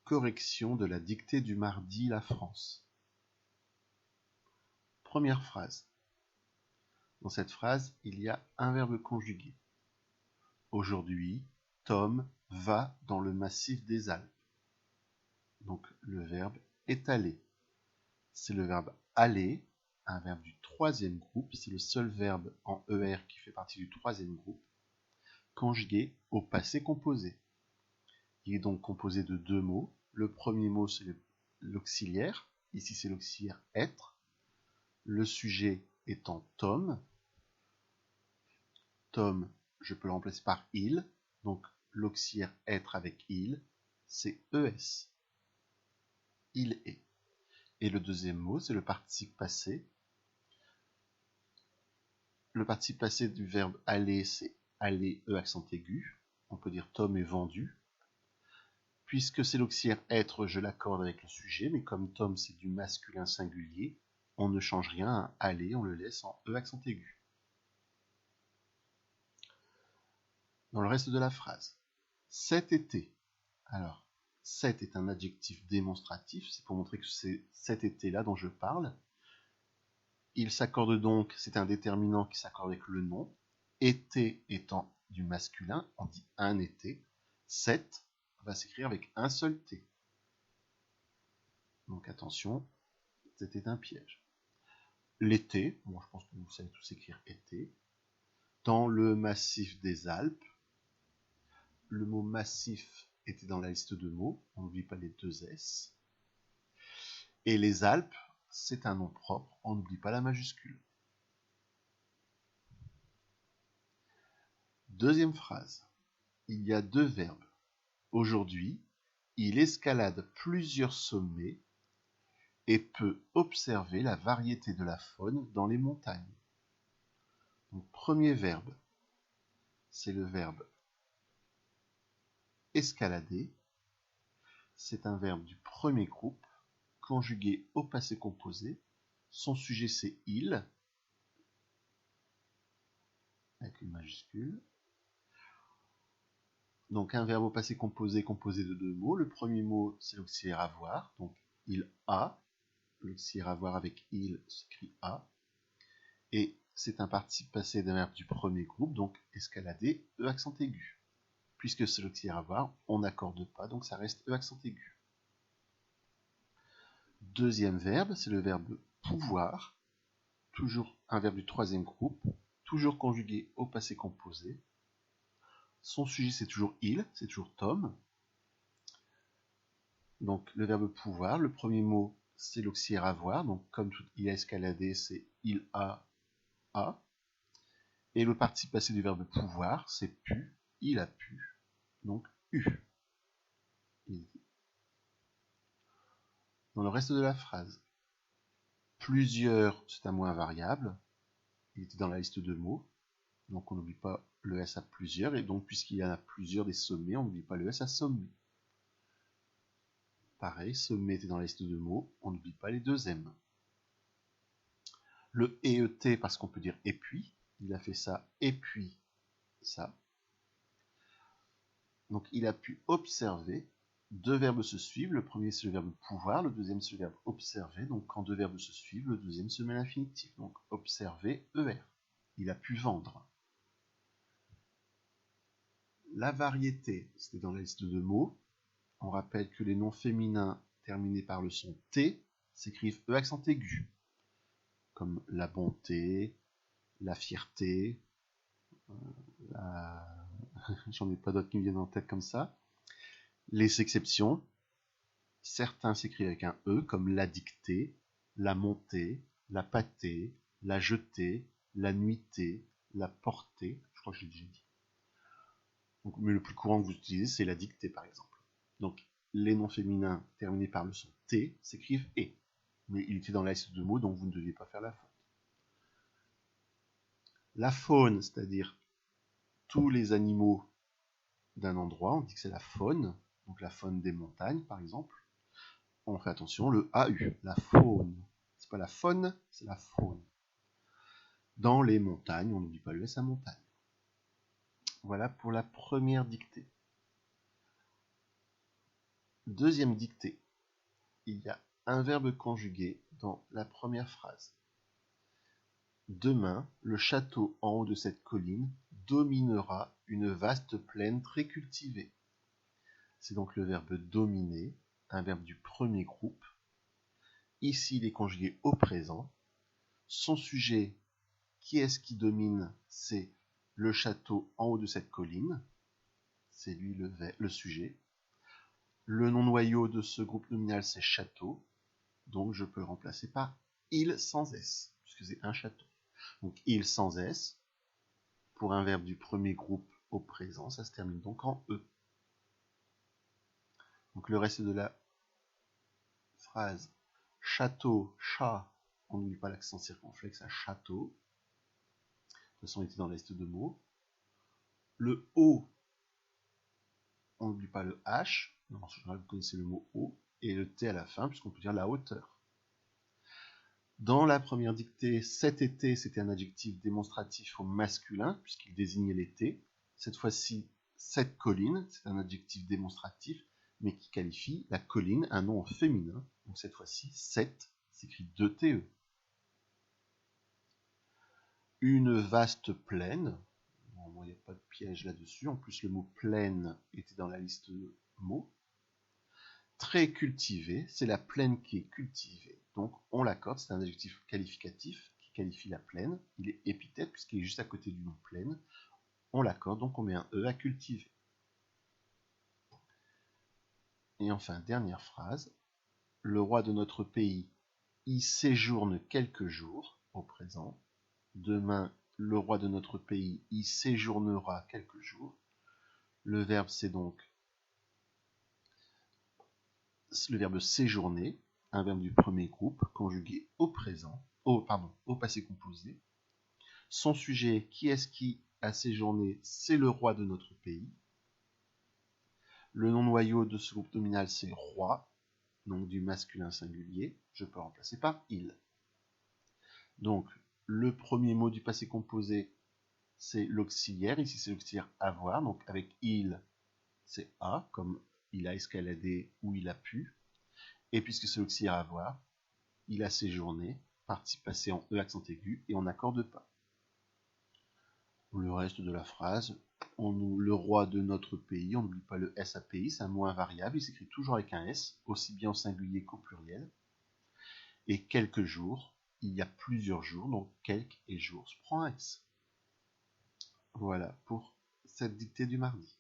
Correction de la dictée du mardi La France. Première phrase. Dans cette phrase, il y a un verbe conjugué. Aujourd'hui, Tom va dans le massif des Alpes. Donc le verbe est aller. C'est le verbe aller, un verbe du troisième groupe. C'est le seul verbe en ER qui fait partie du troisième groupe, conjugué au passé composé. Il est donc composé de deux mots. Le premier mot, c'est l'auxiliaire. Ici, c'est l'auxiliaire être. Le sujet étant Tom. Tom, je peux le remplacer par il. Donc, l'auxiliaire être avec il, c'est ES. Il est. Et le deuxième mot, c'est le participe passé. Le participe passé du verbe aller, c'est aller, E accent aigu. On peut dire Tom est vendu. Puisque c'est l'auxiliaire être, je l'accorde avec le sujet, mais comme Tom c'est du masculin singulier, on ne change rien à aller, on le laisse en E accent aigu. Dans le reste de la phrase, cet été. Alors, cet est un adjectif démonstratif, c'est pour montrer que c'est cet été-là dont je parle. Il s'accorde donc, c'est un déterminant qui s'accorde avec le nom. Été étant du masculin, on dit un été. Cet va s'écrire avec un seul T. Donc attention, c'était un piège. L'été, bon, je pense que vous savez tous écrire été. Dans le massif des Alpes, le mot massif était dans la liste de mots, on n'oublie pas les deux S. Et les Alpes, c'est un nom propre, on n'oublie pas la majuscule. Deuxième phrase, il y a deux verbes. Aujourd'hui, il escalade plusieurs sommets et peut observer la variété de la faune dans les montagnes. Donc, premier verbe, c'est le verbe escalader. C'est un verbe du premier groupe, conjugué au passé composé. Son sujet, c'est il, avec une majuscule. Donc un verbe au passé composé, composé de deux mots. Le premier mot, c'est l'auxiliaire avoir, donc il a. L'auxiliaire avoir avec il s'écrit a. Et c'est un participe passé d'un verbe du premier groupe, donc escalader, E accent aigu. Puisque c'est l'auxiliaire avoir, on n'accorde pas, donc ça reste E accent aigu. Deuxième verbe, c'est le verbe pouvoir, toujours un verbe du troisième groupe, toujours conjugué au passé composé. Son sujet, c'est toujours il, c'est toujours Tom. Donc le verbe pouvoir, le premier mot, c'est l'auxiliaire avoir, donc comme il a escaladé, c'est il a. Et le participe passé du verbe pouvoir, c'est pu, il a pu, donc eu. Dans le reste de la phrase, plusieurs, c'est un mot invariable, il était dans la liste de mots, donc on n'oublie pas le S à plusieurs, et donc puisqu'il y en a plusieurs des sommets, on n'oublie pas le S à sommet. Pareil, sommet était dans la liste de mots, on n'oublie pas les deux M. Le EET, parce qu'on peut dire et puis, il a fait ça, et puis ça. Donc il a pu observer, deux verbes se suivent, le premier c'est le verbe pouvoir, le deuxième c'est le verbe observer, donc quand deux verbes se suivent, le deuxième se met à l'infinitif, donc observer, ER. Il a pu vendre. La variété, c'était dans la liste de mots. On rappelle que les noms féminins terminés par le son T s'écrivent E accent aigu, comme la bonté, la fierté, j'en ai pas d'autres qui me viennent en tête comme ça. Les exceptions, certains s'écrivent avec un E, comme la dictée, la montée, la pâtée, la jetée, la nuitée, la portée, je crois que je l'ai déjà dit. Donc, mais le plus courant que vous utilisez, c'est la dictée, par exemple. Donc, les noms féminins terminés par le son T s'écrivent E. Mais il était dans la liste de mots, donc vous ne deviez pas faire la faute. La faune, c'est-à-dire tous les animaux d'un endroit, on dit que c'est la faune, donc la faune des montagnes, par exemple. On fait attention, le AU, la faune. C'est pas la faune, c'est la faune. Dans les montagnes, on n'oublie pas le S à montagne. Voilà pour la première dictée. Deuxième dictée. Il y a un verbe conjugué dans la première phrase. Demain, le château en haut de cette colline dominera une vaste plaine très cultivée. C'est donc le verbe dominer, un verbe du premier groupe. Ici, il est conjugué au présent. Son sujet, qui est-ce qui domine? C'est le château en haut de cette colline. C'est lui le sujet. Le nom noyau de ce groupe nominal, c'est château. Donc, je peux le remplacer par il sans S, puisque c'est un château. Donc, il sans S, pour un verbe du premier groupe au présent, ça se termine donc en E. Donc, le reste de la phrase, château, chat, on n'oublie pas l'accent circonflexe à château. De toute façon, il était dans la liste de mots. Le O, on n'oublie pas le H. En général, vous connaissez le mot O. Et le T à la fin, puisqu'on peut dire la hauteur. Dans la première dictée, cet été, c'était un adjectif démonstratif au masculin, puisqu'il désignait l'été. Cette fois-ci, cette colline, c'est un adjectif démonstratif, mais qui qualifie la colline, un nom féminin. Donc cette fois-ci, cette s'écrit 2TE. Une vaste plaine. Bon, il n'y a pas de piège là-dessus. En plus, le mot plaine était dans la liste de mots. Très cultivée, c'est la plaine qui est cultivée. Donc on l'accorde, c'est un adjectif qualificatif qui qualifie la plaine. Il est épithète puisqu'il est juste à côté du nom plaine. On l'accorde, donc on met un E à cultiver. Et enfin, dernière phrase. Le roi de notre pays y séjourne quelques jours au présent. Demain, le roi de notre pays y séjournera quelques jours. Le verbe, c'est donc le verbe séjourner, un verbe du premier groupe, conjugué au présent, au passé composé. Son sujet, qui est-ce qui a séjourné? C'est le roi de notre pays. Le nom noyau de ce groupe nominal, c'est roi, donc du masculin singulier. Je peux remplacer par il. Donc, le premier mot du passé composé, c'est l'auxiliaire. Ici, c'est l'auxiliaire avoir. Donc, avec il, c'est a, comme il a escaladé ou il a pu. Et puisque c'est l'auxiliaire avoir, il a séjourné, participe passé en E accent aigu, et on n'accorde pas. Le reste de la phrase, le roi de notre pays, on n'oublie pas le S à pays, c'est un mot invariable, il s'écrit toujours avec un S, aussi bien au singulier qu'au pluriel. Et quelques jours, il y a plusieurs jours, donc quelques et jours se prend un S. Voilà pour cette dictée du mardi.